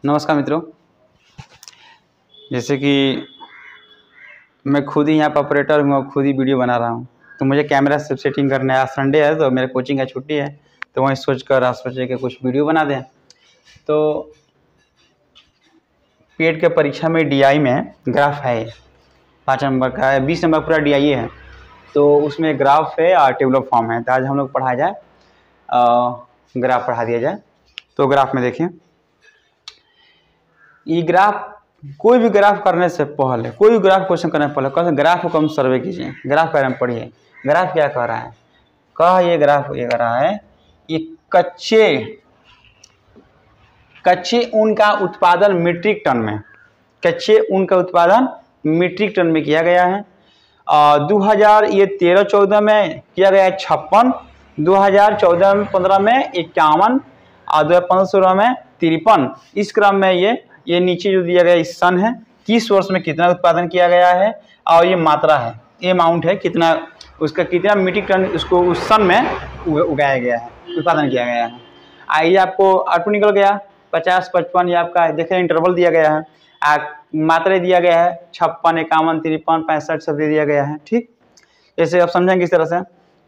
नमस्कार मित्रों, जैसे कि मैं खुद ही यहाँ पर ऑपरेटर हूँ और खुद ही वीडियो बना रहा हूँ, तो मुझे कैमरा सब सेटिंग करना है। आज संडे है तो मेरे कोचिंग का छुट्टी है, तो वहीं सोच के कुछ वीडियो बना दें। तो पेट के परीक्षा में DI में ग्राफ है, 5 नंबर का है, 20 नंबर पूरा DI है, तो उसमें ग्राफ है और टेबल ऑफ फॉर्म है। तो आज हम लोग पढ़ा जाए, ग्राफ पढ़ा दिया जाए। तो ग्राफ में देखिए, ये ग्राफ कोई भी ग्राफ करने से पहले, कोई भी ग्राफ क्वेश्चन करने से पहले ग्राफ को कम सर्वे कीजिए। ग्राफ के बारे में पढ़िए, ग्राफ क्या कह रहा है। ये ग्राफ ये कह रहा है, ये कच्चे ऊन का उत्पादन मीट्रिक टन में, कच्चे ऊन का उत्पादन मीट्रिक टन में किया गया है। 2013-14 में किया गया है 56, 2014-15 में 51 और 2015-16 में 53। इस क्रम में ये नीचे जो दिया गया इस सन है, 30 वर्ष में कितना उत्पादन किया गया है, और ये मात्रा है, ये अमाउंट है, कितना उसका कितना मीट्रिक टन उसको उस सन में उगाया गया है, उत्पादन किया गया है। आइए आपको आउटपुट निकल गया 50, 55, ये आपका देखें इंटरवल दिया गया है, मात्रा दिया गया है 56, 51, 53, 65 सब दे दिया गया है। ठीक, जैसे आप समझेंगे इस तरह से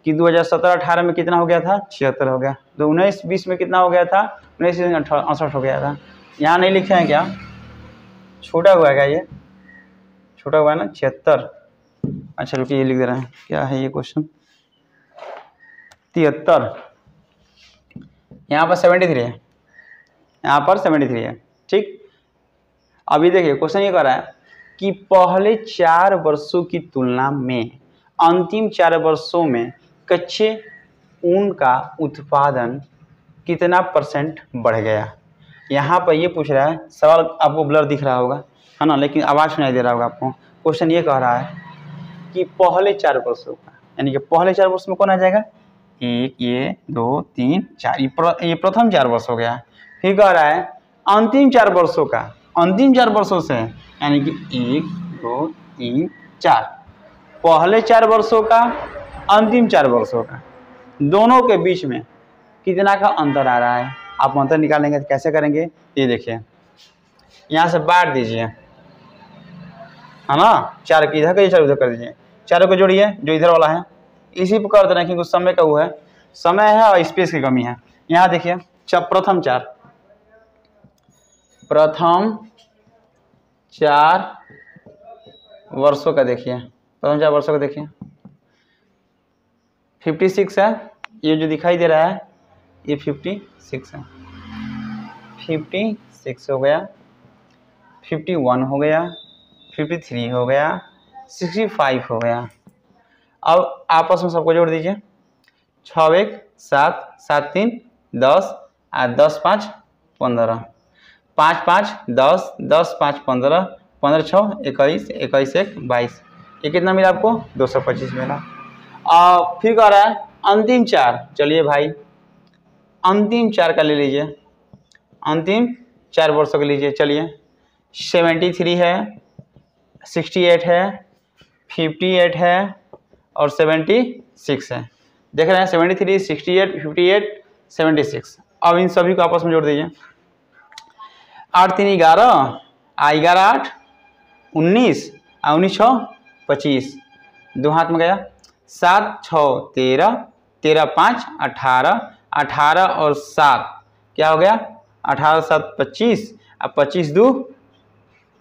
कि 2017-18 में कितना हो गया था, 76 हो गया। तो 19-20 में कितना हो गया था, 19-68 हो गया था। यहाँ नहीं लिखे हैं क्या, छोटा हुआ है क्या, ये छोटा हुआ है ना 76। अच्छा रुकिए, ये लिख दे रहे हैं, क्या है ये क्वेश्चन, 73। यहाँ पर 73 है, यहाँ पर 73 है। ठीक, अभी देखिए क्वेश्चन ये कह रहा है कि पहले 4 वर्षों की तुलना में अंतिम 4 वर्षों में कच्चे ऊन का उत्पादन कितना % बढ़ गया। यहाँ पर ये पूछ रहा है, सवाल आपको ब्लर दिख रहा होगा है ना, लेकिन आवाज़ सुनाई दे रहा होगा आपको। क्वेश्चन ये कह रहा है कि पहले 4 वर्षों का, यानी कि पहले 4 वर्ष में कौन आ जाएगा, 1, ये 2, 3, 4, ये प्रथम 4 वर्ष हो गया। फिर कह रहा है अंतिम 4 वर्षों का, अंतिम 4 वर्षों से, यानी कि 1, 2, 3, 4, पहले 4 वर्षों का, अंतिम 4 वर्षों का, दोनों के बीच में कितना का अंतर आ रहा है। आप अंतर निकालेंगे तो कैसे करेंगे, ये देखिए, यहाँ से बांट दीजिए, है ना, 4 की इधर का 4 उधर कर दीजिए, चारों को जोड़िए जो इधर वाला है, इसी पर कर देना, क्योंकि समय का वो है, समय है और स्पेस की कमी है। यहाँ देखिए प्रथम 4 वर्षों का देखिए, प्रथम 4 वर्षों का देखिए, 56 है, ये जो दिखाई दे रहा है ये 56 है, 56 हो गया, 51 हो गया, 53 हो गया, 65 हो गया। अब आपस में सबको जोड़ दीजिए, 6 1 7, 7 3 10, 10 5 15, 5 5 10, 10 5 15, 15 6 21, 21 1 22, ये कितना मिला आपको, 225 मिला। और फिर कह रहा है अंतिम 4, चलिए भाई अंतिम 4 का ले लीजिए, अंतिम 4 वर्षों का लीजिए। चलिए 73 है, 68 है, 58 है और 76 है। देख रहे हैं 73, 68, 58, 76। अब इन सभी को आपस में जोड़ दीजिए, 8 3 11, 11 8 19, 19 6 25, 2 हाथ में गया, 7 6 13, 13 5 18, 18 और 7 क्या हो गया, 18 7 25 और 25 2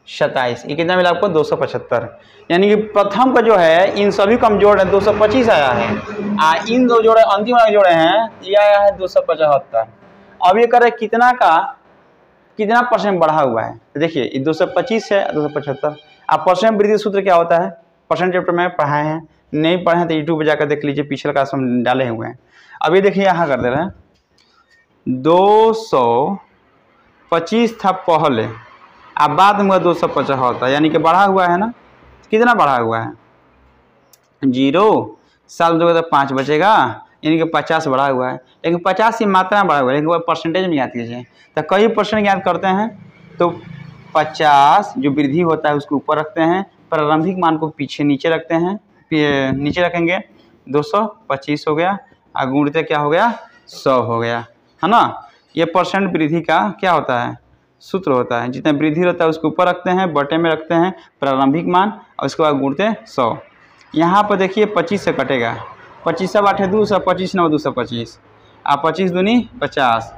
27, ये कितना मिला आपको, 275। यानी कि प्रथम का जो है इन सभी का हम जोड़ रहे हैं 225 आया है, इन दो जोड़े अंतिम वाले जोड़े हैं ये आया है 275। अब ये कर रहे कितना % बढ़ा हुआ है, तो देखिए ये 225 है, 275। अब परसेंट वृद्धि सूत्र क्या होता है, परसेंट चैप्टर में पढ़ाए हैं, नहीं पढ़े तो यूट्यूब पर जाकर देख लीजिए, पिछले क्लास में डाले हुए हैं। अब ये देखिए यहाँ कर दे रहे हैं 225 था पहले, अब बाद में 250 होता है, यानी कि बढ़ा हुआ है ना, कितना बढ़ा हुआ है, 0 साल 2 तो 5 बचेगा, यानी कि 50 बढ़ा हुआ है। लेकिन 50 की मात्रा में बढ़ा हुआ है, लेकिन परसेंटेज में याद कीजिए, तो कई % याद करते हैं तो 50 जो वृद्धि होता है उसको ऊपर रखते हैं, प्रारंभिक मान को पीछे नीचे रखते हैं, नीचे रखेंगे 225 हो गया, और गुणित क्या हो गया, 100 हो गया, है ना। ये % वृद्धि का क्या होता है, सूत्र होता है, जितना वृद्धि रहता है उसको ऊपर रखते हैं, बटे में रखते हैं प्रारंभिक मान और उसके बाद गुणते हैं 100। यहाँ पर देखिए 25 से कटेगा, 25 सब 8 200, 25 9 225, आप 25 दूनी 50,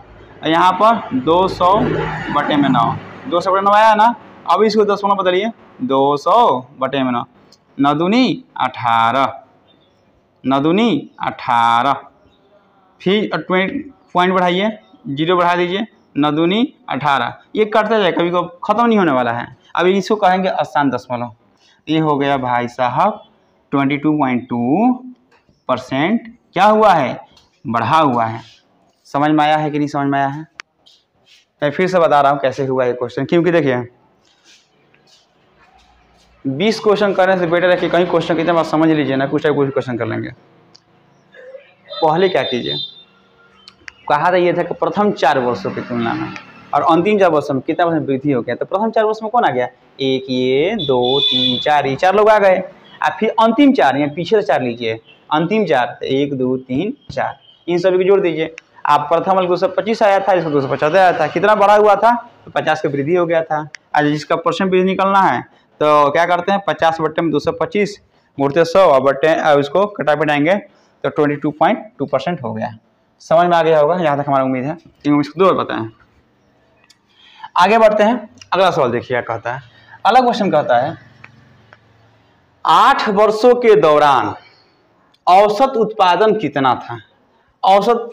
यहाँ पर 200 बटे में 9, 200 बटे 9 आया ना। अब इसको 10 में बदलिए, 200 बटे में 9, 9 दूनी 18, 9 दूनी 18, फिर 20 पॉइंट बढ़ाइए, 0 बढ़ा दीजिए, 9 दूनी 18, ये कटता जाए, कभी को ख़त्म नहीं होने वाला है। अब इसको कहेंगे अशांत दशमलव। ये हो गया भाई साहब 22.2% क्या हुआ है, बढ़ा हुआ है। समझ में आया है कि नहीं समझ में आया है? मैं फिर से बता रहा हूँ कैसे हुआ ये क्वेश्चन, क्योंकि देखिए 20 क्वेश्चन करने से बेटर है कि कहीं क्वेश्चन कितने बार समझ लीजिए ना, कुछ क्वेश्चन कर लेंगे। पहले क्या कीजिए, कहा था ये था कि प्रथम 4 वर्षों की तुलना में और अंतिम 4 वर्षों में कितना % वृद्धि हो गया। तो प्रथम 4 वर्षों में कौन आ गया, 1 ये 2 3 4, ये 4 लोग आ गए। और फिर अंतिम 4, या पीछे से 4 लीजिए, अंतिम 4 1 2 3 4, इन सभी को जोड़ दीजिए। आप प्रथम वाले 225 आया था, इसको 250 आया था, कितना बड़ा हुआ था, तो 50 का वृद्धि हो गया था। आज इसका % वृद्धि निकलना है तो क्या करते हैं, 50 बटे में 225 गुणते 100 और बटे उसको कटा पिटाएंगे तो 22.2% हो गया। समझ में आ गया होगा, यहाँ तक हमारा उम्मीद है। तीन इसको 2 और बताएं। आगे बढ़ते हैं, अगला सवाल देखिए क्या कहता है। अगला क्वेश्चन कहता है 8 वर्षों के दौरान औसत उत्पादन कितना था। औसत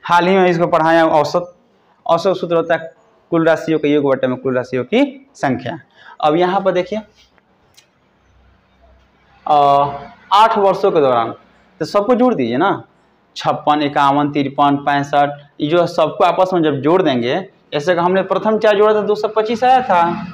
हाल ही में इसको पढ़ाया, औसत सूत्र होता है कुल राशियों के योग बटे में कुल राशियों की संख्या। अब यहाँ पर देखिए 8 वर्षों के दौरान, तो सबको जोड़ दीजिए ना, 56 51 53 65, ये जो सबको आपस में जब जोड़ देंगे, ऐसे का हमने प्रथम 4 जोड़ा था 225 आया था,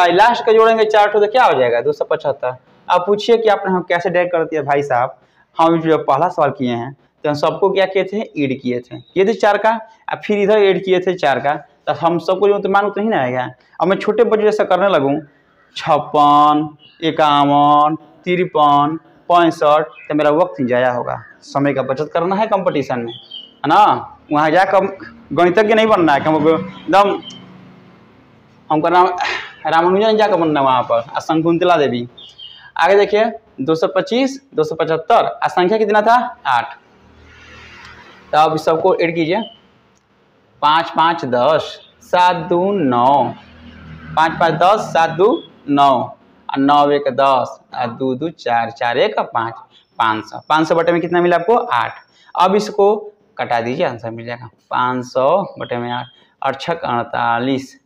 लास्ट का जोड़ेंगे 4 तो क्या हो जाएगा 275। आप पूछिए कि आपने हम कैसे डायरेक्ट कर दिया भाई साहब। हम जो पहला सवाल किए हैं तो हम सबको क्या किए थे, ऐड किए थे 4 का, अब फिर इधर ऐड किए थे 4 का, तो हम सबको जो मान उतना ही ना आएगा। अब मैं छोटे बच्चे जैसा करने लगूँ 56 51 53 65, तो मेरा वक्त ही जाया होगा। समय का बचत करना है कंपटीशन में, है ना, वहाँ जाकर गणितज्ञ नहीं बनना है, एकदम हमको रामानुजन जाकर बनना है वहाँ पर, शकुंतला देवी। आगे देखिए 225 275 और संख्या कितना था 8। तो अब सबको ऐड कीजिए, 5 5 10 7 2 9, 5 5 10 7 2 9 और 9 1 10 और 2 2 4 4 1 5, 500। 500 बटे में कितना मिला आपको 8। अब इसको कटा दीजिए, आंसर मिल जाएगा 500 बटे में 8 और 6 48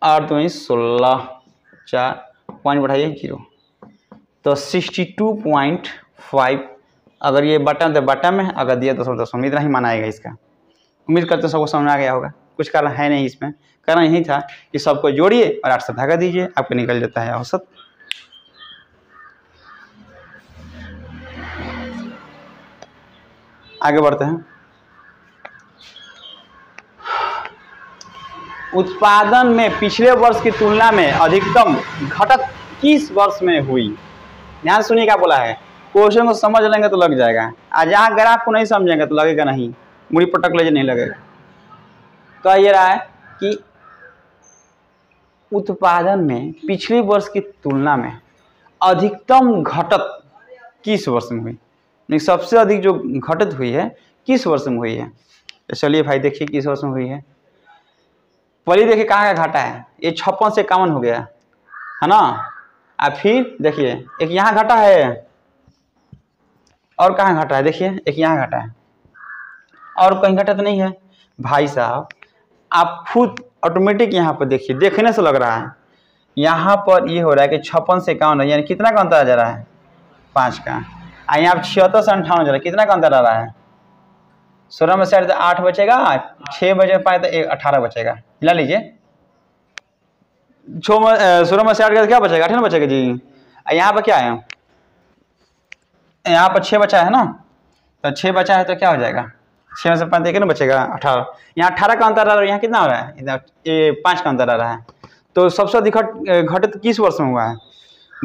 और 2 16, 4 पॉइंट बढ़ाइए 0, तो 62.5। अगर ये बटन तो बटन में, अगर दिया तो 10 में, इतना ही माना आएगा इसका। उम्मीद करते हैं सबको समझ में आ गया होगा। कुछ कारण है नहीं इसमें, कारण यही था कि सबको जोड़िए और 8 से भागा दीजिए, आपको निकल जाता है औसत। आगे बढ़ते हैं। उत्पादन में पिछले वर्ष की तुलना में अधिकतम घटत किस वर्ष में हुई। ध्यान सुनिए क्या बोला है, क्वेश्चन को समझ लेंगे तो लग जाएगा, आज जहाँ ग्राफ को नहीं समझेंगे तो लगेगा नहीं, मुड़ी पटक ले नहीं लगेगा। तो ये रहा है कि उत्पादन में पिछले वर्ष की तुलना में अधिकतम घटत किस वर्ष में हुई, सबसे अधिक जो घटत हुई है किस वर्ष में हुई है। तो चलिए भाई देखिए किस वर्ष में हुई है। पहले देखिए कहाँ का घटा है, ये 56 से 51 हो गया है ना। अब फिर देखिए एक यहाँ घटा है और कहाँ घटा है, देखिए एक यहाँ घटा है और कहीं घटा तो नहीं है। भाई साहब आप खुद ऑटोमेटिक यहाँ पर देखिए, देखने से लग रहा है यहाँ पर ये हो रहा है कि 56 से 51 है, यानी कितना का अंतर आ जा रहा है 5 का। यहाँ पर 76 से 58 जा रहा है, कितना का अंतर आ रहा है 16 में से 8 बचेगा, 6 बचे पाए तो 18 बचेगा। मिला लीजिए 16 में से 8 का क्या बचेगा 18 बचेगा जी। यहाँ पर क्या है, यहाँ पर 6 बचा है ना, तो 6 बचा है तो क्या हो जाएगा 6 में से 5 एक ना बचेगा 18। यहाँ 18 का अंतर आ रहा है, यहाँ कितना हो रहा है ये 5 का अंतर आ रहा है। तो सबसे अधिक घटित किस वर्ष में हुआ है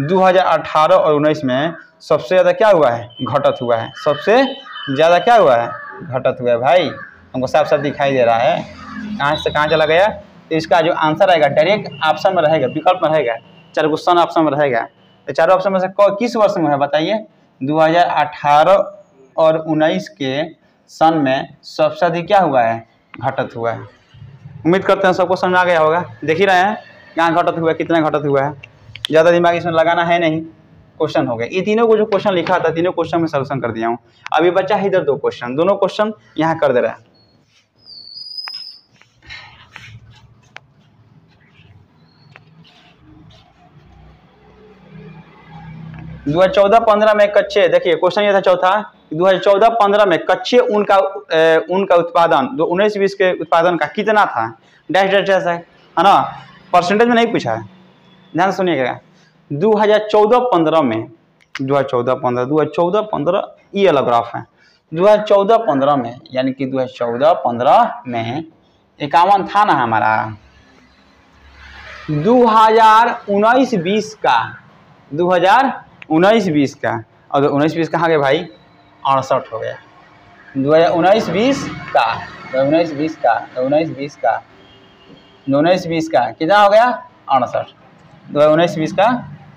2018 और 19 में सबसे ज़्यादा क्या हुआ है घटत हुआ है, सबसे ज़्यादा क्या हुआ है घटत हुआ है। भाई हमको साफ साफ दिखाई दे रहा है कहाँ से कहाँ चला गया, तो इसका जो आंसर आएगा डायरेक्ट ऑप्शन में रहेगा, विकल्प में रहेगा, चार क्वेश्चन ऑप्शन में रहेगा। तो चारों ऑप्शन में से किस वर्ष में है बताइए, 2018 और 19 के सन में सबसे अधिक क्या हुआ है, घटत हुआ है। उम्मीद करते हैं सबको समझ आ गया होगा। देख ही रहे हैं कहाँ घटत हुआ है, कितना घटत हुआ है, ज़्यादा दिमाग इसमें लगाना है नहीं, क्वेश्चन हो गए। ये तीनों को जो क्वेश्चन लिखा था तीनों क्वेश्चन में सॉल्यूशन कर दिया हूँ। अभी बचा है इधर 2 क्वेश्चन, दोनों क्वेश्चन यहाँ कर दे रहा है। दो 2014-15 में कच्चे, देखिए क्वेश्चन ये था चौथा, 2014-15 में कच्चे ऊन का उत्पादन 19-20 के उत्पादन का कितना था, डैश डैश डैश है ना, परसेंटेज में नहीं पूछा है, ध्यान सुनिएगा। 2014-15 में 2014-15 ये अलग ग्राफ है। 2014-15 में यानी कि 2014-15 में 51 था ना हमारा, 2019-20 का 2019-20 का, और 19-20 कहाँ गए भाई, 68 हो गया। 2019-20 का 2019-20 का 2019-20 का 2019-20 का कितना हो गया, 68। 2019-20 का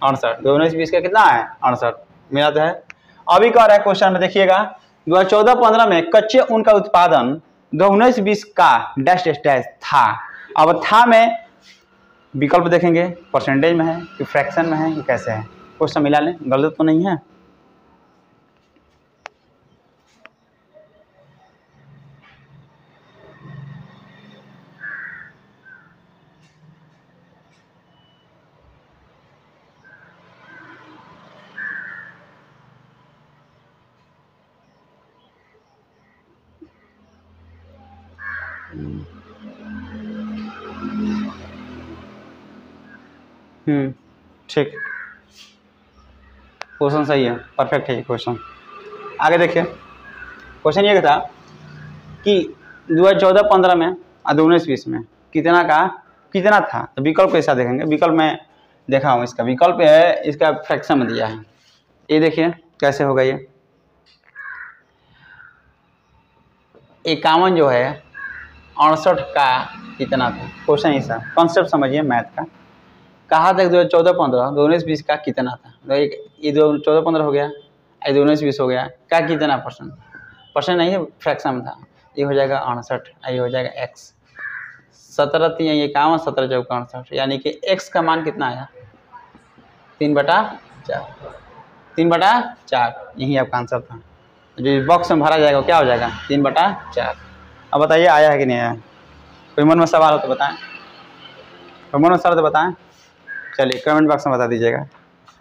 68, 2019-20 का कितना है, 68 मिला तो है। अभी कह रहा है क्वेश्चन में देखिएगा, 2014-15 में कच्चे ऊन का उत्पादन 2019-20 का डैश डैश डैश था। अब था में विकल्प देखेंगे, परसेंटेज में है कि फ्रैक्शन में है कि कैसे है, क्वेश्चन मिला लें, गलत तो नहीं है। ठीक, क्वेश्चन सही है, परफेक्ट है ये क्वेश्चन। आगे देखिए, क्वेश्चन ये था कि 2014-15 में और 2019-20 में कितना था, तो विकल्प कैसा देखेंगे, विकल्प में देखा हूँ, इसका विकल्प है, इसका फ्रैक्शन में दिया है। ये देखिए कैसे होगा, ये 51 जो है 68 का कितना था, क्वेश्चन ऐसा, कॉन्सेप्ट समझिए मैथ का। कहा था 2014-15 2019-20 का कितना था, तो ये 2014-15 हो गया, ये 2019-20 हो गया, क्या कितना परसेंट नहीं है, फ्रैक्शन में था, ये हो जाएगा 68, ये हो जाएगा x, 17 ये 51, 17 चौका 68, यानी कि x का मान कितना आया, 3/4, 3/4, यही आपका आंसर था। जो बॉक्स में भरा जाएगा क्या हो जाएगा, 3/4। अब बताइए आया है कि नहीं आया, कोई मन में सवाल हो तो बताएं, कोई मन में सवाल तो बताएं, चलिए कमेंट बॉक्स में बता दीजिएगा,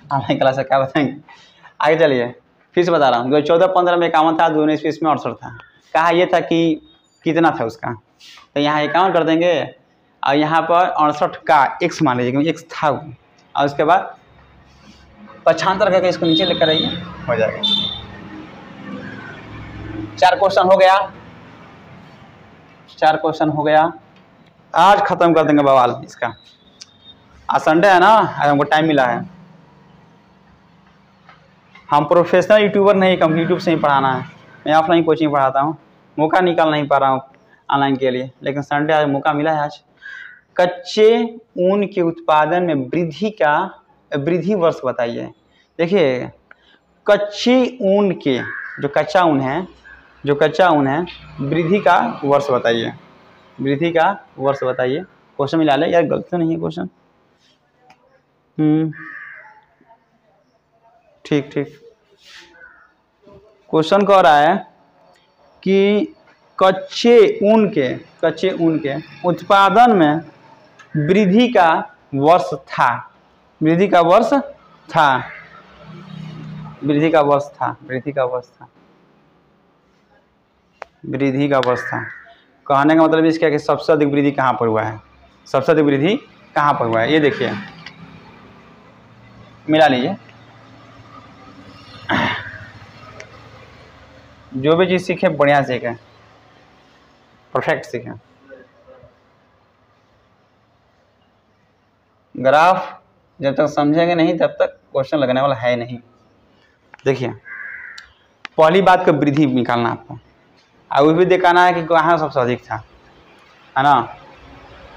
ऑनलाइन क्लास से क्या बताएंगे। आगे चलिए, फिर से बता रहा हूँ, 2014-15 में 51 था, 2019-20 में 68 था। कहा यह था कि कितना था उसका, तो यहाँ 51 कर देंगे और यहाँ पर 68 का x मान लीजिए क्योंकि x था, और उसके बाद पक्षांतर करके इसको नीचे लेकर आइए, हो जाएगा। 4 क्वेश्चन हो गया, 4 क्वेश्चन हो गया, आज खत्म कर देंगे बवाल इसका। आज संडे है ना, आज हमको टाइम मिला है, हम प्रोफेशनल यूट्यूबर नहीं, कम यूट्यूब से ही पढ़ाना है, मैं ऑफलाइन कोचिंग पढ़ाता हूँ, मौका निकाल नहीं पा रहा हूँ ऑनलाइन के लिए, लेकिन संडे आज मौका मिला है। आज कच्चे ऊन के उत्पादन में वृद्धि वर्ष बताइए। देखिए कच्चे ऊन के जो कच्चा ऊन है वृद्धि का वर्ष बताइए, वृद्धि का वर्ष बताइए। क्वेश्चन मिला ले यार, गलत तो नहीं है क्वेश्चन, ठीक क्वेश्चन कह रहा है कि कच्चे ऊन के उत्पादन में वृद्धि का वर्ष था, वृद्धि का वर्ष था। कहने का मतलब इसका कि सबसे अधिक वृद्धि कहाँ पर हुआ है, सबसे अधिक वृद्धि कहाँ पर हुआ है, ये देखिए मिला लीजिए। जो भी चीज़ सीखे बढ़िया सीखें, परफेक्ट सीखें। ग्राफ जब तक समझेंगे नहीं तब तक क्वेश्चन लगने वाला है नहीं। देखिए पहली बात का वृद्धि निकालना आपको, और वो भी दिखाना है कि कहाँ सबसे अधिक था। है ना।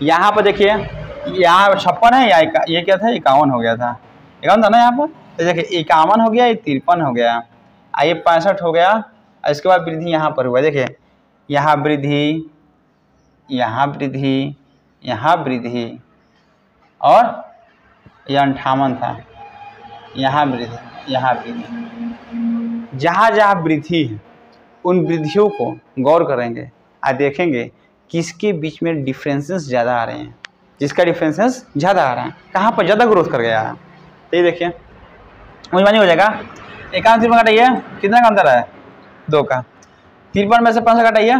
यहाँ पर देखिए, यहाँ 56 है, ये क्या था, 51 हो गया था, 51 था ना यहाँ पर। तो देखिए 51 हो गया, ये 53 हो गया, ये 65 हो गया। इसके बाद वृद्धि यहाँ पर हुआ, देखिए यहाँ वृद्धि, यहाँ वृद्धि, यहाँ वृद्धि, और ये 58 था, यहाँ वृद्धि, यहाँ वृद्धि। जहाँ जहाँ वृद्धि है उन वृद्धियों को गौर करेंगे और देखेंगे किसके बीच में डिफरेंसेस ज़्यादा आ रहे हैं, जिसका डिफरेंसेस ज़्यादा आ रहा है, कहाँ पर ज़्यादा ग्रोथ कर गया है। तो ये देखिए मुझे मानी हो जाएगा। 51 53 घटाइए, कितना का अंतर है, 2 का। 53 में से 5 घटाइए,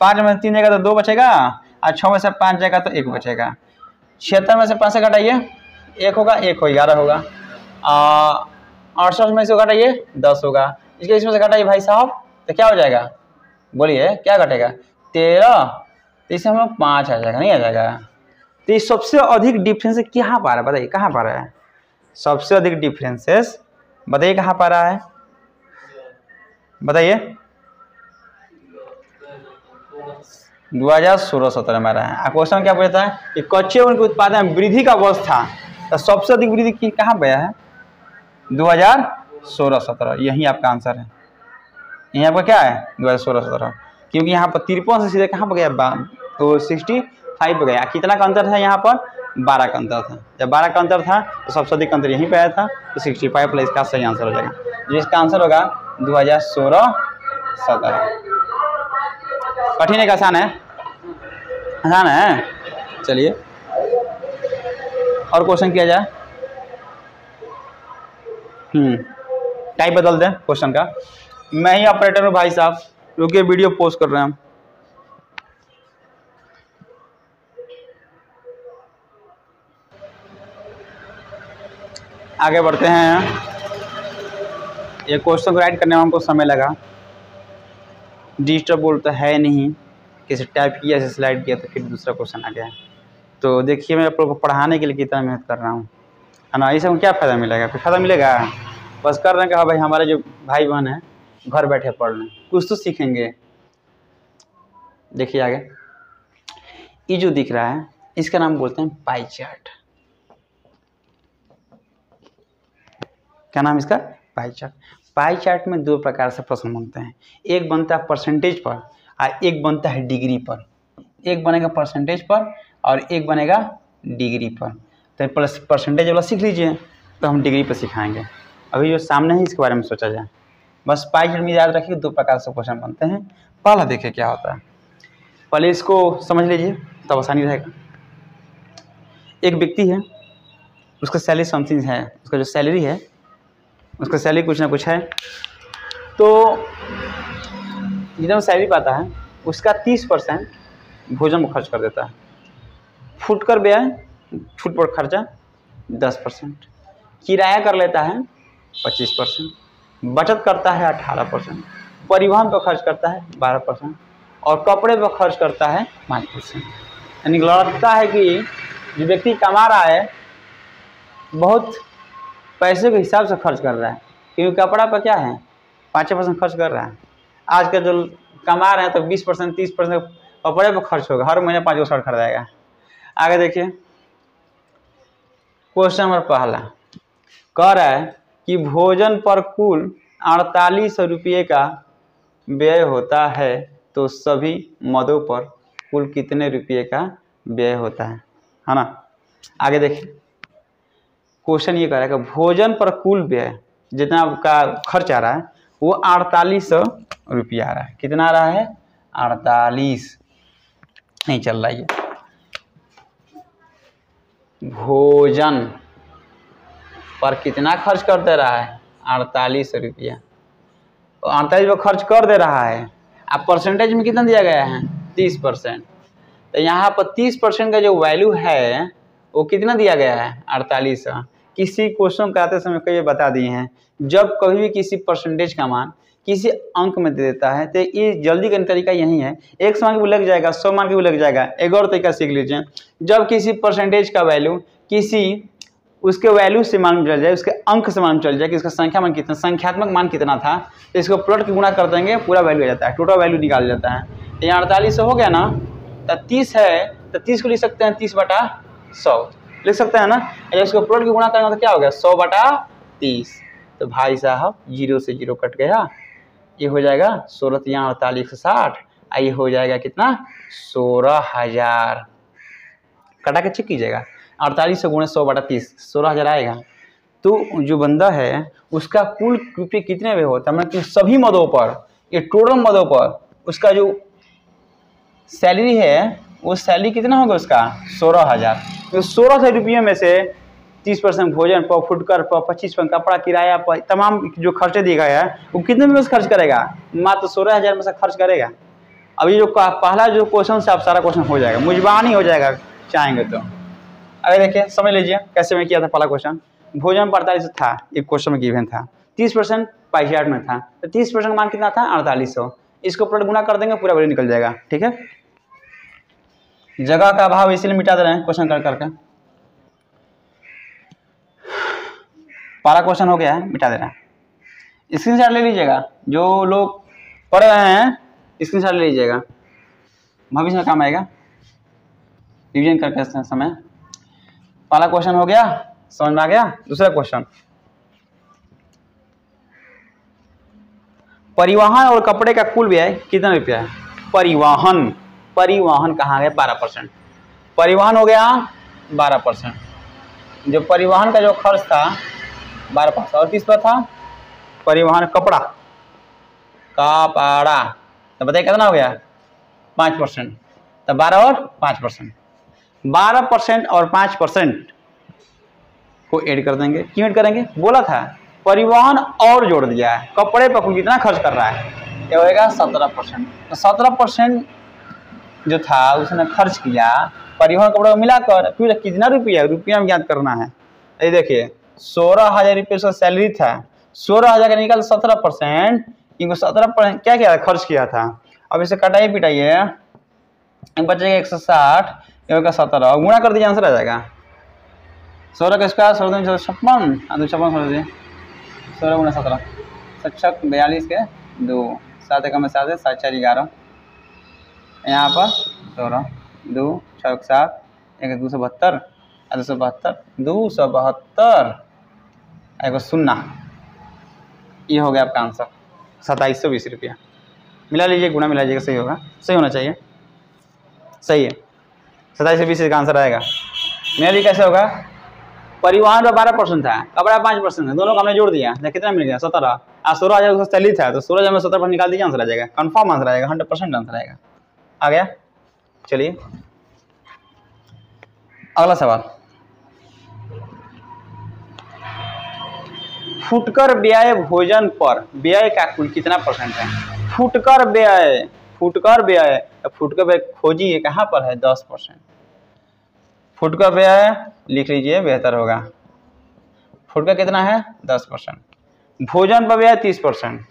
5 में 3 जाएगा तो 2 बचेगा, और 6 में से 5 जाएगा तो 1 बचेगा। 76 में से 5 से घटाइए, 1 होगा, 1 हो 11 होगा। 68 में से घटाइए 10 होगा। इसमें से घटाइए भाई साहब, तो क्या हो जाएगा, बोलिए क्या घटेगा, 13। तो इससे हम लोग 5 आ जाएगा, नहीं आ जाएगा। तो ये सबसे अधिक डिफरेंस कहाँ पा रहा है, बताइए कहाँ पा रहा है, सबसे अधिक डिफरेंसेस बताइए कहाँ पा रहा है, बताइए। 2016-17 में रहा है। क्वेश्चन क्या पूछता है कि कच्चे ऊन के उत्पादन में वृद्धि का अवस्था, तो सबसे अधिक वृद्धि कहाँ पे है, 2016-17, यही आपका आंसर है। यही आपका क्या है, 2016-17, क्योंकि यहाँ पर 53 से सीधे कहाँ पर गया, तो 65 पे गया। कितना का अंतर था यहाँ पर, 12 का अंतर था। जब 12 का अंतर था तो सबसे अधिक अंतर यहीं पे आया था, तो 65 प्लस इसका सही आंसर हो जाएगा। जो इसका आंसर होगा 2016-17। कठिन है कि आसान है, आसान है। चलिए और क्वेश्चन किया जाए। टाइप बदल दें क्वेश्चन का। मैं ही ऑपरेटर हूँ भाई साहब, रुकिए वीडियो पोस्ट कर रहे हैं हम। आगे बढ़ते हैं। ये क्वेश्चन को राइट करने में हमको समय लगा, डिजिटल बोर्ड तो है नहीं, किसी टाइप किया, ऐसे स्लाइड किया तो फिर दूसरा क्वेश्चन आ गया। तो देखिए मैं आप लोग को पढ़ाने के लिए कितना मेहनत कर रहा हूँ, है ना। इससे हमको क्या फ़ायदा मिलेगा, कुछ फ़ायदा मिलेगा, बस कर रहे हैं कि हाँ भाई हमारे जो भाई बहन हैं घर बैठे पढ़ लें, कुछ तो सीखेंगे। देखिए आगे, ये जो दिख रहा है इसका नाम बोलते हैं पाई चार्ट। क्या नाम इसका, पाई चार्ट। पाई चार्ट में 2 प्रकार से प्रश्न बनते हैं, एक बनता है परसेंटेज पर और एक बनता है डिग्री पर। एक बनेगा परसेंटेज पर और एक बनेगा डिग्री पर। तो परसेंटेज वाला सीख लीजिए, तो हम डिग्री पर सिखाएंगे। अभी जो सामने है इसके बारे में सोचा जाए, बस पाई चार्ट में याद रखिए 2 प्रकार से क्वेश्चन बनते हैं। पहला देखिए क्या होता है, पहले इसको समझ लीजिए तब आसानी रहेगा। एक व्यक्ति है, उसका सैलरी समथिंग है, उसका जो सैलरी है उसका सैलरी कुछ ना कुछ है, तो जितना सैलरी पाता है उसका 30% भोजन में खर्च कर देता है। फूट कर व्यय, फूट पर खर्चा 10%, किराया कर लेता है 25%, बचत करता है 18%, परिवहन पर खर्च करता है 12% और कपड़े पर खर्च करता है 5%। यानी लगता है कि जो व्यक्ति कमा रहा है बहुत पैसे के हिसाब से खर्च कर रहा है, क्योंकि कपड़ा पर क्या है 5% खर्च कर रहा है। आज का जो कमा रहे हैं तो 20% 30% कपड़े पर खर्च होगा, हर महीने 5 शर्ट खरीदेगा। आगे देखिए क्वेश्चन नंबर पहला कह रहा है कि भोजन पर कुल 4800 रुपये का व्यय होता है, तो सभी मदों पर कुल कितने रुपये का व्यय होता है ना। आगे देखिए क्वेश्चन ये कह रहा है कि भोजन पर कुल व्यय जितना का खर्च आ रहा है वो 4800 रुपया आ रहा है। कितना आ रहा है, 48, नहीं चल रहा है ये। भोजन पर कितना खर्च कर दे रहा है, 4800 रुपया। तो 48 पर खर्च कर दे रहा है, अब परसेंटेज में कितना दिया गया है 30%। तो यहाँ पर 30% का जो वैल्यू है वो कितना दिया गया है 4800। किसी क्वेश्चन कराते समय कई बता दिए हैं, जब कभी भी किसी परसेंटेज का मान किसी अंक में दे देता है तो ये जल्दी करने का तरीका यही है, 100 मान के भी लग जाएगा, 100 मान के भी लग जाएगा। एक और तरीका सीख लीजिए, जब किसी परसेंटेज का वैल्यू किसी उसके वैल्यू से मालूम चल जाए, उसके अंक से मालूम चल जाए कि उसका संख्या मान कितना, संख्यात्मक मान कितना था, तो इसको प्लॉट के गुणा कर देंगे, पूरा वैल्यू आ जाता है, टोटल वैल्यू निकाल जाता है। तो यहाँ 4800 हो गया ना, तो 30 है तो 30 को लिख सकते हैं 30/100 लिख सकते हैं ना। जब इसको प्रोडक्ट की गुणा करेंगे तो क्या हो गया 100/30। तो भाई साहब 0 से 0 कट गया, ये हो जाएगा 16 यहाँ 4860, ये हो जाएगा कितना 16,000। कटा के चेक कीजिएगा 48 से गुणे 100/30 16,000 आएगा। तो जो बंदा है उसका कुल रुपये कितने में होता है, मतलब कि सभी मदों पर, ये टोटल मदों पर उसका जो सैलरी है वो सैलरी कितना होगा उसका 16,000। तो 16,000 रुपये में से 30% भोजन पर, फुटकर पर, 25% कपड़ा किराया पर, तमाम जो खर्चे दिए गए हैं वो कितने में से खर्च करेगा, मात्र 16,000 में से खर्च करेगा। अभी जो पहला जो क्वेश्चन से आप सारा क्वेश्चन हो जाएगा, मुजबान ही हो जाएगा चाहेंगे तो। अगर देखिए समझ लीजिए कैसे मैं किया था पहला क्वेश्चन। भोजन 48 था, एक क्वेश्चन में गिवन था, 30% पाई चार्ट में था, तो 30% मान कितना था 4800। इसको प्लस गुना कर देंगे पूरा वैल्यू निकल जाएगा। ठीक है, जगह का अभाव इसलिए मिटा दे रहे हैं क्वेश्चन कर करके। पहला क्वेश्चन हो गया है, मिटा दे रहे हैं। स्क्रीनशॉट ले लीजिएगा, जो लोग पढ़ रहे हैं स्क्रीनशॉट ले लीजिएगा, भविष्य में काम आएगा रिवीजन करके समय। पहला क्वेश्चन हो गया, समझ में आ गया। दूसरा क्वेश्चन, परिवहन और कपड़े का कुल व्यय कितना रुपया है। परिवहन, परिवहन कहाँ गया 12%, परिवहन हो गया 12%। जो परिवहन का जो खर्च था 12%, और किस पर था परिवहन कपड़ा, कपड़ा, तो बताइए कितना हो गया 5%। तो 12 और 5%, 12% और 5% को ऐड कर देंगे। क्यों ऐड करेंगे, बोला था परिवहन और जोड़ दिया है, कपड़े पर कुल कितना खर्च कर रहा है, ये होगा 17%। तो 17% जो था उसने खर्च किया परिवहन कपड़े को मिलाकर, फिर कितना रुपया, रुपया में ज्ञात करना है। ये देखिए 16,000 रुपये उसका सैलरी था, 16,000 का निकाल 17%, इनको 17% क्या किया खर्च किया था। अब इसे कटाइए पिटाइए, बचेगा 160, ये होगा 17, और गुणा कर दीजिए आंसर आ जाएगा 16 का स्क्वायर 16 56, 56 16 गुना 17 7 42 के 2 7 एक में 7 है 7 4 11, यहाँ पर 16 2 6 7 1 272 272 एक 0, ये हो गया आपका आंसर 2720 रुपया। मिला लीजिए, गुणा मिला लीजिएगा, सही होगा, सही होना चाहिए, सही है 2720 का आंसर आएगा। मेरा लिए कैसे होगा, परिवहन पर 12% था, कपड़ा 5% है, दोनों को हमने जोड़ दिया, कितना मिल गया 17, और 16,000 उसका सैलरी था, तो 16,000 में 17% निकाल दीजिए, आंसर आ जाएगा, कंफर्म आंसर आएगा, 100% आंसर आएगा। आ गया, चलिए अगला सवाल, फुटकर व्यय भोजन पर व्यय का कुल कितना % है। फुटकर व्यय, फुटकर व्यय, फुटकर व्यय खोजिए कहाँ पर है 10%। फुटकर व्यय लिख लीजिए बेहतर होगा, फुटकर कितना है 10%। भोजन पर व्यय 30%,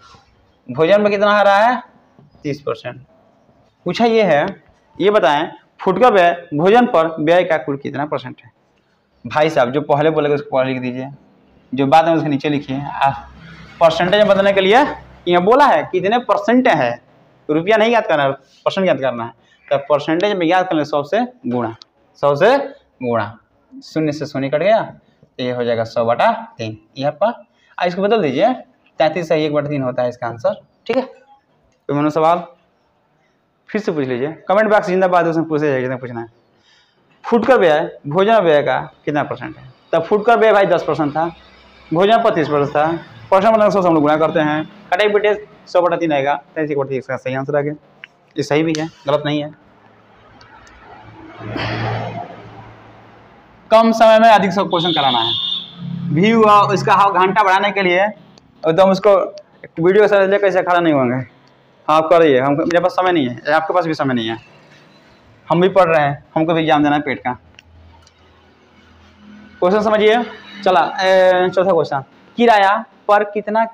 भोजन पर कितना आ रहा है 30%। पूछा ये है, ये बताएं फुटकर व्यय भोजन पर व्यय का कुल कितना % है। भाई साहब जो पहले बोलेगा उसको पहले लिख दीजिए, जो बाद में उसके नीचे लिखिए। परसेंटेज बताने के लिए यहाँ बोला है कितने % है, रुपया नहीं याद करना है, परसेंट याद करना है। तो परसेंटेज में याद करना 100 से गुणा, 100 से गुणा, 0 से 0 कट गया, तो ये हो जाएगा 100/3। यहाँ पर इसको बदल दीजिए, 33 से 1/3 होता है इसका आंसर। ठीक है, तो मैंने सवाल फिर से पूछ लीजिए, कमेंट बॉक्स जिंदाबाद, उसमें पूछे जाएगा पूछना है। फुटकर व्यय भोजन व्यय का कितना % है। तब फुटकर व्यय भाई 10% था, भोजन पर 30% था, परसेंट मतलब 100 से हम लोग गुणा करते हैं, कटाई बेटे 100/3 आएगा, 33/3 इसका सही आंसर आ गया। ये सही भी है, गलत नहीं है। कम समय में अधिक सब क्वेश्चन कराना है, व्यू इसका घंटा बढ़ाने के लिए एकदम उसको वीडियो से कैसे खड़ा नहीं होंगे। हाँ आप करिए, हम मेरे पास समय नहीं है, आपके पास भी समय नहीं है, हम भी पढ़ रहे हैं, हमको भी एग्जाम देना है पेट का। क्वेश्चन समझिए, चला चौथा क्वेश्चन, किराया पर कितना,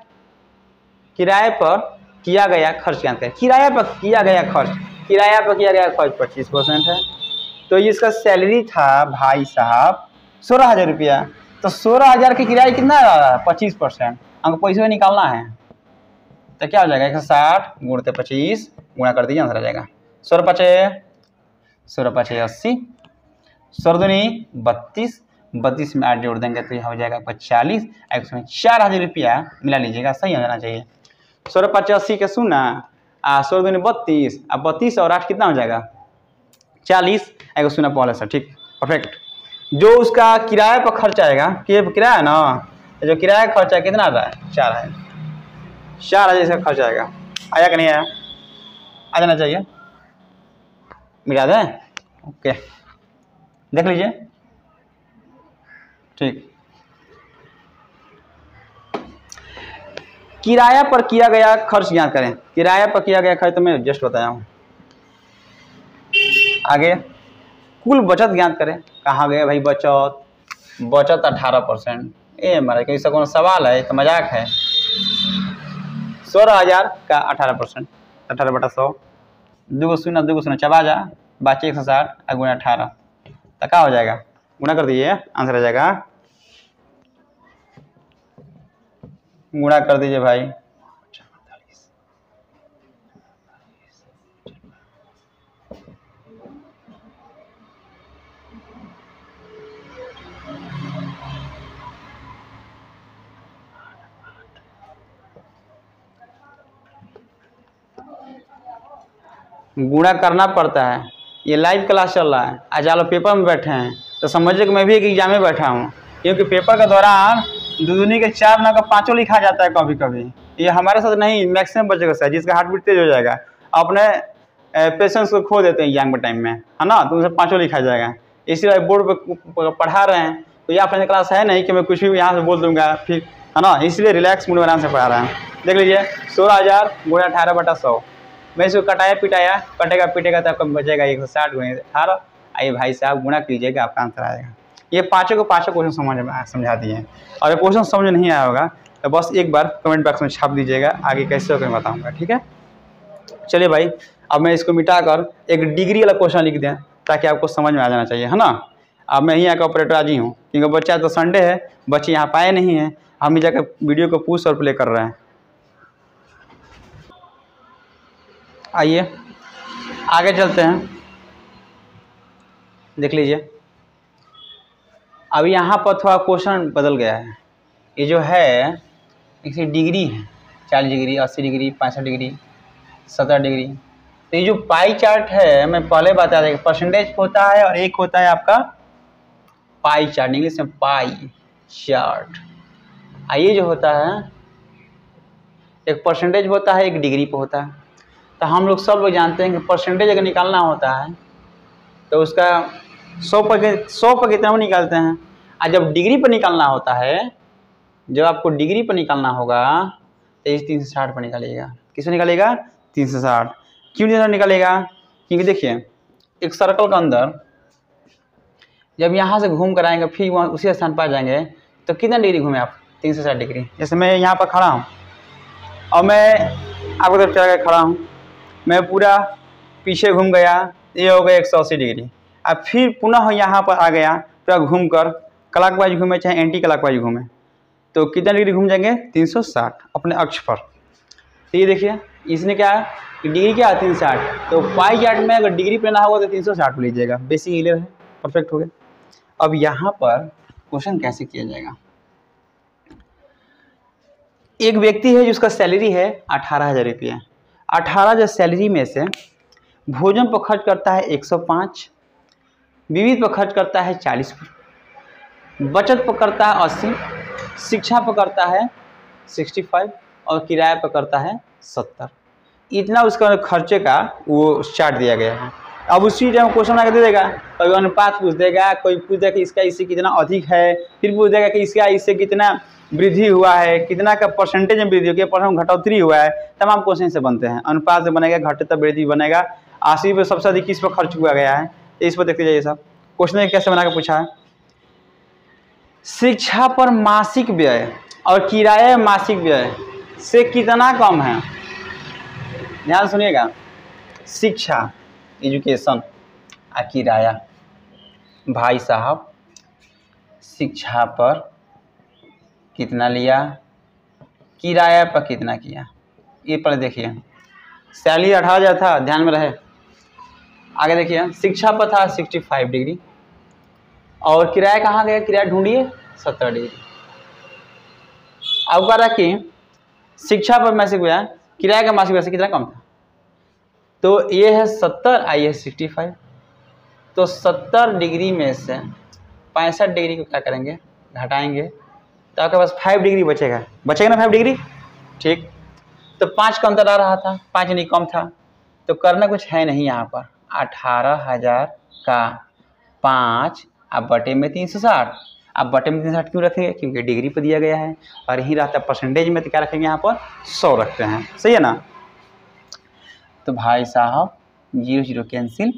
किराए पर किया गया खर्च क्या है। किराया पर किया गया खर्च, किराया पर किया गया खर्च 25% है। तो ये इसका सैलरी था भाई साहब 16,000 रुपया, तो 16,000 की किराया कितना आ रहा है 25%, हमको पैसे निकालना है। तो क्या हो जाएगा 160 गुणते 25 गुणा कर दीजिए, आंसर आ जाएगा 16 5 16 5 80, 16 दूनी 32, 32 में 8 जोड़ देंगे तो यह हो जाएगा आपका 40। उसमें 4000 रुपया मिला लीजिएगा, सही हो जाना चाहिए। 16 5 80 के सुना 16 दूनी 32, अब 32 और 8 कितना हो जाएगा 40। एक सुना पहले से, ठीक परफेक्ट। जो उसका किराए पर खर्च आएगा, किराया ना, जो किराया का खर्चा कितना आ रहा है 4000, 4000 इसका खर्च आएगा। आया कि नहीं आया, आ जाना चाहिए, मिला दें, ओके देख लीजिए, ठीक। किराया पर किया गया खर्च ज्ञात करें। किराया पर किया गया खर्च तो मैं जस्ट बताया हूं। आगे कुल बचत ज्ञात करें। कहाँ गए भाई बचत, बचत 18%। ये हमारा कोई सा कौन सवाल है, तो मजाक है। 16,000 का 18%, 18/100, 2 शून्य चबा जा, बाकी 160 गुना 18 तो क्या हो जाएगा, गुना कर दीजिए, आंसर आ जाएगा, गुणा कर दीजिए भाई। गुणा करना पड़ता है, ये लाइव क्लास चल रहा है। आज आप लोग पेपर में बैठे हैं तो समझिए कि मैं भी एक एग्जाम में बैठा हूँ, क्योंकि पेपर के दौरान 2 दूनी के 4 ना का 5 लिखा जाता है कभी कभी। ये हमारे साथ नहीं, मैक्सिमम बच्चे के साथ, जिसका हार्ट बीट तेज हो जाएगा, अपने पेशेंस को खो देते हैं एग्जाम के टाइम में, है ना, तो उनसे 5 लिखा जाएगा। इसीलिए बोर्ड पर पढ़ा रहे हैं, तो यह अपने क्लास है नहीं कि मैं कुछ भी यहाँ से बोल दूंगा फिर, है ना, इसलिए रिलैक्स मूड में आराम से पढ़ा रहे हैं। देख लीजिए 16,000 गुणा 18/100, मैं इसको कटाया पिटाया, कटेगा पिटेगा तो आपका बचेगा 160 गुणा 18। आइए भाई साहब गुणा कीजिएगा, आपका आंसर आएगा। ये पाँचों क्वेश्चन समझा दिए। और क्वेश्चन समझ नहीं आया होगा तो बस एक बार कमेंट बॉक्स में छाप दीजिएगा, आगे कैसे होकर बताऊंगा, ठीक है। चलिए भाई, अब मैं इसको मिटाकर एक डिग्री वाला क्वेश्चन लिख दें ताकि आपको समझ में आ जाना चाहिए, है ना। अब मैं ही आकर ऑपरेटर आज ही हूँ, क्योंकि बच्चा तो संडे है, बच्चे यहाँ पाए नहीं हैं, हम ही जाकर वीडियो को पुश और प्ले कर रहे हैं। आइए आगे चलते हैं, देख लीजिए। अब यहाँ पर थोड़ा क्वेश्चन बदल गया है। ये जो है इसी डिग्री है, 40 डिग्री, 80 डिग्री, 65 डिग्री, 70 डिग्री। तो ये जो पाई चार्ट है, मैं पहले बता दें, परसेंटेज होता है और एक होता है आपका पाई चार्ट, इंग्लिश में पाई चार्ट। ये जो होता है एक परसेंटेज होता है, एक डिग्री पे होता है। तो हम लोग सब लोग जानते हैं कि परसेंटेज अगर निकालना होता है तो उसका 100 पर कितना वो निकालते हैं, और जब डिग्री पर निकालना होता है, जब आपको डिग्री पर निकालना होगा तो इस 360 पर निकालिएगा। किसमें निकालेगा, 360। क्यों निकालेगा, क्योंकि देखिए एक सर्कल के अंदर जब यहाँ से घूम कर आएंगे फिर वहाँ उसी स्थान पर आ जाएंगे तो कितना डिग्री घूमे आप, 360 डिग्री। जैसे मैं यहाँ पर खड़ा हूँ और मैं आपको तरफ चला खड़ा हूँ, मैं पूरा पीछे घूम गया, ये हो गया 180 डिग्री। अब फिर पुनः यहाँ पर आ गया, पूरा घूम कर क्लॉकवाइज घूमे चाहे एंटी क्लॉकवाइज घूमे, तो कितना डिग्री घूम जाएंगे, 360 अपने अक्ष पर। तो ये देखिए इसने क्या है, डिग्री क्या है 360, तो पाई चार्ट में अगर डिग्री पे ना होगा तो 360 लीजिएगा। बेसिक क्लियर है, परफेक्ट हो गया। अब यहाँ पर क्वेश्चन कैसे किया जाएगा। एक व्यक्ति है जिसका सैलरी है 18,000 रुपया। 18,000 सैलरी में से भोजन पर खर्च करता है 105, विविध पर खर्च करता है 40, बचत पर करता है 80, शिक्षा पर करता है 65 और किराए पर करता है 70। इतना उसका खर्चे का वो चार्ट दिया गया है। अब उसी टाइम क्वेश्चन आगे दे देगा, कभी अनुपात पूछ देगा, कोई पूछ देगा कि इसका इससे कितना अधिक है, फिर पूछ देगा कि इसका इससे कितना वृद्धि हुआ है, कितना का परसेंटेज में वृद्धि हुई है, परसेंट घटोतरी हुआ है। तमाम क्वेश्चन से बनते हैं, अनुपात से बनेगा, घटे तब वृद्धि बनेगा, 80 पे सबसे अधिक किस पर खर्च हुआ गया है, इस पर देखते जाइए साहब। क्वेश्चन कैसे बना के पूछा है, शिक्षा पर मासिक व्यय और किराया मासिक व्यय से कितना कम है। ध्यान सुनिएगा, शिक्षा एजुकेशन और किराया। भाई साहब शिक्षा पर कितना लिया, किराया पर कितना किया, ये पर देखिए। सैलरी 18,000 था, ध्यान में रहे, आगे देखिए शिक्षा पर था 65 डिग्री और किराया कहाँ गया, किराया ढूंढिए 70 डिग्री। अब कह रहा कि शिक्षा पर मासिक व्यय किराया का मासिक व्यय से कितना कम था, तो ये है 70 और ये है 65। तो 70 डिग्री में से 65 डिग्री को क्या करेंगे, घटाएंगे तो आपके पास 5 डिग्री बचेगा ना 5 डिग्री। ठीक, तो 5 का अंतर आ रहा था, 5 नहीं कम था, तो करना कुछ है नहीं यहाँ पर। 18,000 का 5 अब बटे में 360। अब बटे में 360 क्यों रखेंगे, क्योंकि डिग्री पर दिया गया है, और यही रहता है परसेंटेज में, तो क्या रखेंगे यहाँ पर 100 रखते हैं। सही है ना। तो भाई साहब 0 0 कैंसिल,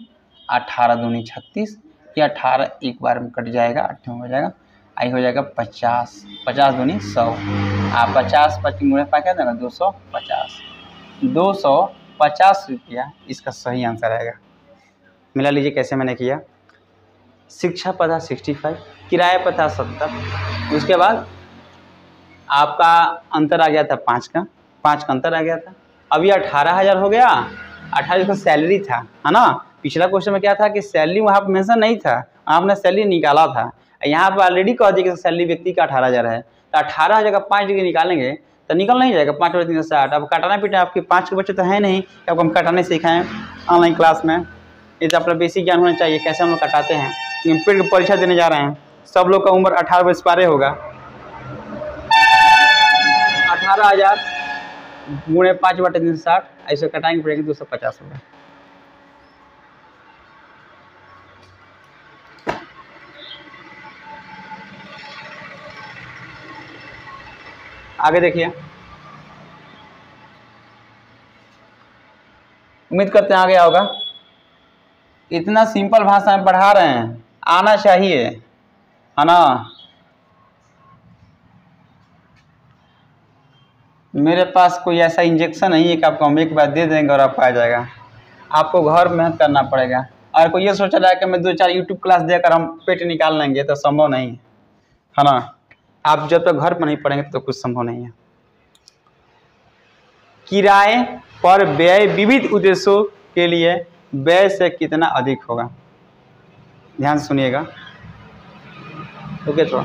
18 दूनी 36, या 18 एक बार में कट जाएगा, 8 हो जाएगा, आई हो जाएगा 50, 50 दूनी 100, आप 50 55 क्या देगा 250, 250 रुपया इसका सही आंसर आएगा। मिला लीजिए कैसे मैंने किया। शिक्षा पर था 65, किराया पर था 70, उसके बाद आपका अंतर आ गया था 5 का अंतर आ गया था। अब ये 18,000 हो गया, 18 का सैलरी था, है ना। पिछला क्वेश्चन में क्या था कि सैलरी वहाँ पर मेंशन नहीं था, आपने सैलरी निकाला था। यहाँ पर ऑलरेडी कह दिया कि सैलरी व्यक्ति का 18,000 है, तो 18,000 का 5 डिग्री निकालेंगे तो निकल नहीं जाएगा 5 और 360। अब काटना पीटा आपके 5 के बच्चे तो है नहीं, आपको हम कटाने सिखाएं ऑनलाइन क्लास में। ये तो अपना बेसिक ज्ञान होना चाहिए कैसे हम लोग कटाते हैं। पेड की परीक्षा देने जा रहे हैं, सब लोग का उम्र 18 वर्ष पारे होगा। 18,000 गुणे 5 बटे 360, ऐसे कटाएंगे पड़ेगा 250 होगा। आगे देखिए, उम्मीद करते हैं आ गया होगा। इतना सिंपल भाषा में पढ़ा रहे हैं, आना चाहिए, है ना। मेरे पास कोई ऐसा इंजेक्शन नहीं है कि आपको हम एक बार दे देंगे और आपको आ जाएगा। आपको घर मेहनत करना पड़ेगा। और कोई ये सोच रहा है कि मैं 2-4 यूट्यूब क्लास देकर हम पेट निकाल लेंगे, तो संभव नहीं है ना। आप जब तक घर पर नहीं पढ़ेंगे तो कुछ संभव नहीं है। किराए पर व्यय विविध उद्देश्यों के लिए व्यय से कितना अधिक होगा, ध्यान से सुनिएगा। ओके, थोड़ा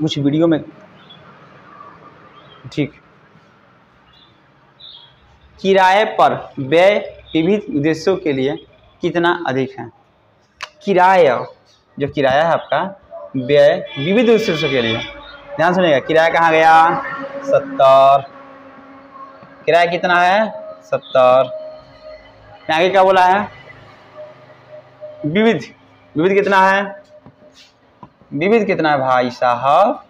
कुछ वीडियो में ठीक। किराए पर व्यय विविध उद्देश्यों के लिए कितना अधिक है। किराया, जो किराया है आपका, व्यय विविध उद्देश्यों के लिए, ध्यान सुनिएगा। किराया कहाँ गया 70, किराया कितना है 70। आगे क्या बोला है, विविध, विविध कितना है, विविध कितना है भाई साहब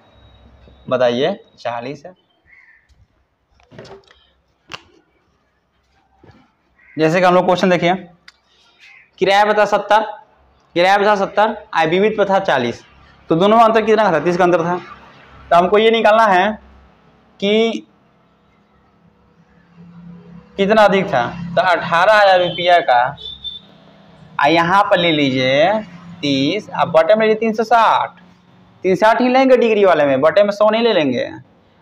बताइए, 40 है। जैसे कि हम लोग क्वेश्चन देखिए, किराया बता 70, किराया बता 70, आय विविध पर था 40, तो दोनों में अंतर कितना था, 30 का अंतर था। तो हमको ये निकालना है कि कितना अधिक था। तो 18,000 रुपया का यहाँ पर ले लीजिए 30, अब बटे में लीजिए 360, 360 ही लेंगे डिग्री वाले में, बटे में 100 नहीं ले लेंगे।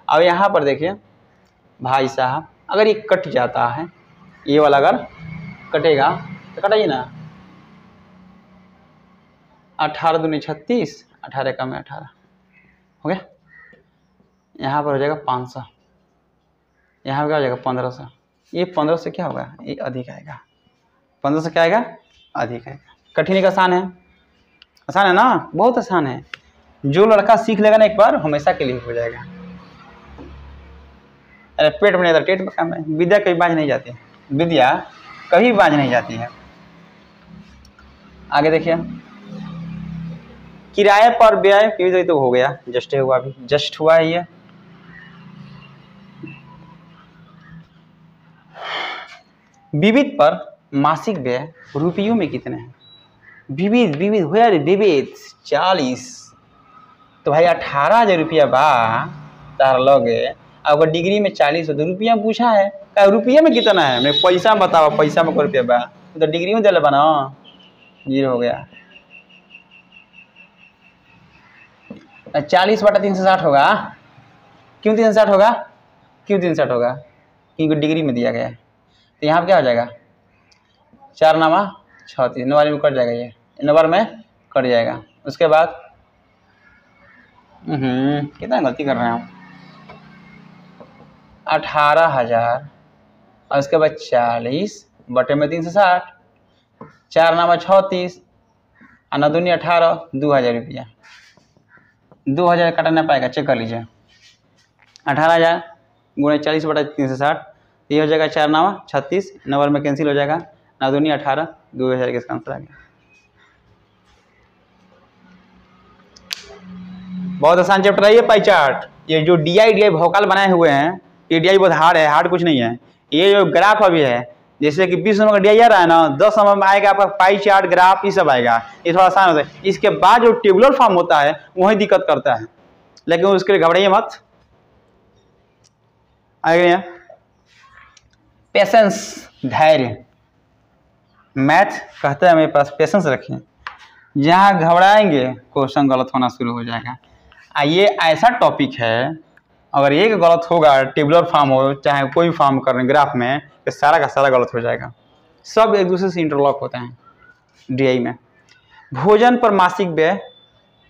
अब यहाँ पर देखिए भाई साहब, अगर ये कट जाता है, ये वाला अगर कटेगा तो कटाइए ना, 18 दूनी 36, 18 कम है 18, हो गया। यहाँ पर हो जाएगा 500, यहाँ पर क्या हो जाएगा 1500। ये 1500 से क्या होगा, ये अधिक आएगा, 1500 से क्या आएगा, अधिक आएगा। कठिन का आसान है, आसान है ना, बहुत आसान है। जो लड़का सीख लेगा ना एक बार, हमेशा के लिए हो जाएगा। अरे पेट में नहीं था, टेट में काम है। विद्या कभी बाज नहीं जाती, विद्या कभी बाज नहीं जाती है। आगे देखिए, किराए पर व्यय तो हो गया, जस्ट हुआ, अभी जस्ट हुआ है ये। विविध पर मासिक व्यय रुपयों में कितने हैं, विविध, विविध हो यार, विविध 40, तो भाई 18,000 रुपया बा तार लगे। अगर डिग्री में 40 हो तो रुपया में पूछा है, क्या रुपया में कितना है, मैं पैसा में बताओ, पैसा में को रुपया बा, तो डिग्री में दिले बना 0 हो गया। 40 बटा 360 होगा, क्यों 360 होगा, क्यों 360 होगा, क्योंकि डिग्री में दिया गया है। तो यहाँ पर क्या हो जाएगा, 4 नामा 36 इन वाले में कट जाएगा, ये इन बार में कट जाएगा। उसके बाद कितना गलती कर रहे हैं हम, 18,000 और उसके बाद 40 बटे में 360, 4 नामा 36 और 2 18, 2,000 रुपया। 2,000 काटा नहीं पाएगा, चेक कर लीजिए। 18,000 गुणे 40 बटा 360, ये हो जाएगा 4 नामा 36, नंबर में कैंसिल हो जाएगा, 9 दूनी 18, 2,000 का इसका आंसर आ गया। बहुत आसान चैप्टर है ये पाई चार्ट। ये जो DI भौकाल बनाए हुए हैं, ये DI बहुत हार्ड है, हार्ड कुछ नहीं है। ये जो ग्राफ अभी है, जैसे कि 20 नंबर का DI आ रहा है ना, 10 नंबर में आएगा आपका पाई चार्ट, ग्राफ, ये सब आएगा। ये थोड़ा आसान होता है। इसके बाद जो टेबुलर फॉर्म होता है वही दिक्कत करता है, लेकिन उसके लिए घबराइए मत। आगे पेशेंस, धैर्य। मैथ कहता है मेरे पास पेशेंस रखें, जहाँ घबराएंगे क्वेश्चन गलत होना शुरू हो जाएगा। ये ऐसा टॉपिक है, अगर एक गलत होगा, टेबुलर फॉर्म हो चाहे कोई फॉर्म कर रहे हैं ग्राफ में, तो सारा का सारा गलत हो जाएगा। सब एक दूसरे से इंटरलॉक होते हैं DI में। भोजन पर मासिक व्यय,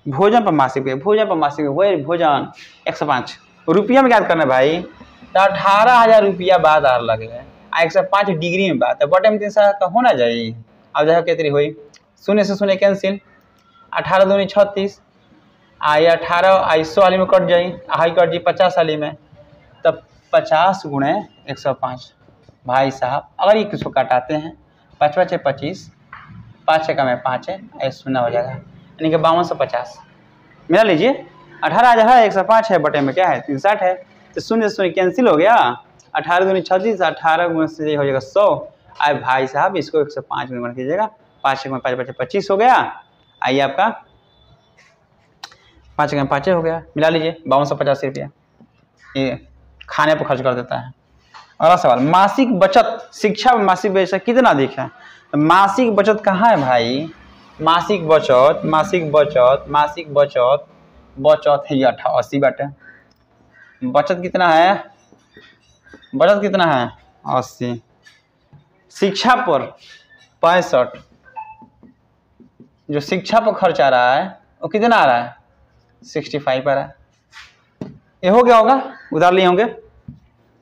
भोजन पर मासिक व्यय, भोजन पर मासिक व्यय, भोजन 105 रुपया में याद करना भाई, तो 18,000 रुपया बाद आ लगे, 105 डिग्री में बात है, बटे में 300 का होना चाहिए। अब देखो कितनी हुई, 0 से 0 कैंसिल, 18 दूनी 36, आई 18 100 वाली में कट जाई, आई कट जी 50 वाली में, तब 50 गुणे 105 भाई साहब। अगर ये किसको काटाते हैं, 5 5 25, 5 6 में 5 है, 0 हो जाएगा, यानी कि 5250 मिला लीजिए। 18,000 है, 105 है, बटे में क्या है 360 है, तो 0 से 0 कैंसिल हो गया। 18 दूनी 36, 18 गुणे से हो जाएगा 100। आए भाई साहब इसको 105 में गुणा कीजिएगा, 5 6 में 5 बचे 25 हो गया। आइए आपका 5 में 5 हो गया, मिला लीजिए 5250 रुपया ये खाने पर खर्च कर देता है। अगला सवाल, मासिक बचत शिक्षा में मासिक बचत कितना अधिक है? तो मासिक बचत कहाँ है भाई, मासिक बचत, मासिक बचत, मासिक बचत, बचत है 80 बाटे। बचत कितना है, बचत कितना है 80, शिक्षा पर 65, जो शिक्षा पर खर्च आ रहा है वो कितना आ रहा है 65 आ रहा है। ये हो गया होगा, उतार लिए होंगे,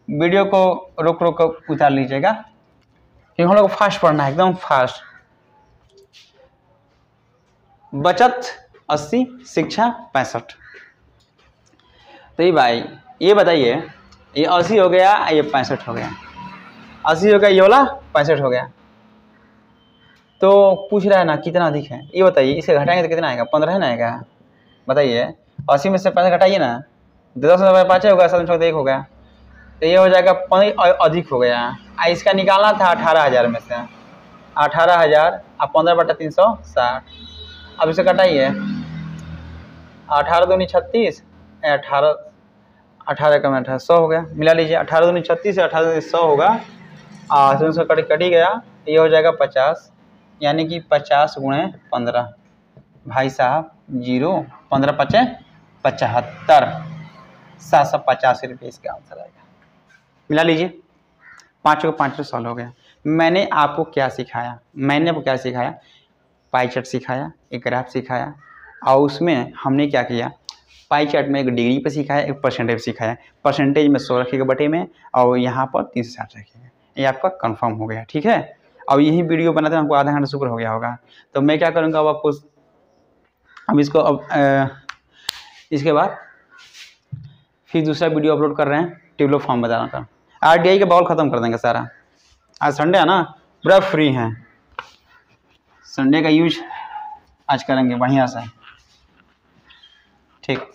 वीडियो को रोक रोक कर उतार लीजिएगा क्योंकि हम लोग को फास्ट पढ़ना है, एकदम फास्ट। बचत 80, शिक्षा 65। तो ये भाई ये बताइए, ये 80 हो गया, ये 65 हो गया, 80 हो गया, ये वाला 65 हो गया। तो पूछ रहा है ना कितना अधिक है, ये बताइए, इसे घटाएंगे तो कितना आएगा, 15 है ना आएगा, बताइए। 80 में से 5 घटाइए ना, 10 में 5 होगा, 7 में 1 हो गया, तो ये हो जाएगा 15 अधिक हो गया। इसका निकालना था 18,000 में से, 18,000 और 15 बटा 360। अब इसे घटाइए, 18 दूनी 36, 18 का 18 100 हो गया, मिला लीजिए। 18 दूनी 36 है, 18 दूनी 100 होगा, 300 कट ही गया, ये हो जाएगा 50, यानी कि 50 गुणे 15 भाई साहब 0, 15 5 75, 750 रुपये इसका आंसर आएगा। मिला लीजिए, 5 को 5 सॉल्व हो गया। मैंने आपको क्या सिखाया, मैंने आपको क्या सिखाया, पाई चार्ट सिखाया, एक ग्राफ सिखाया, और उसमें हमने क्या किया, पाई चार्ट में एक डिग्री पे सिखाया, एक परसेंटेज सिखाया। परसेंटेज में 100 रखिएगा बटे में, और यहाँ पर 360 रखिएगा, ये आपका कंफर्म हो गया, ठीक है। और यही वीडियो बनाते हमको आधा घंटा सुपर हो गया होगा, तो मैं क्या करूँगा अब आपको, अब इसको इसके बाद फिर दूसरा वीडियो अपलोड कर रहे हैं टेबुलर फॉर्म बताना का। RDI का बॉल खत्म कर देंगे सारा। आज संडे है ना, पूरा फ्री हैं, संडे का यूज आज करेंगे बढ़िया से, ठीक।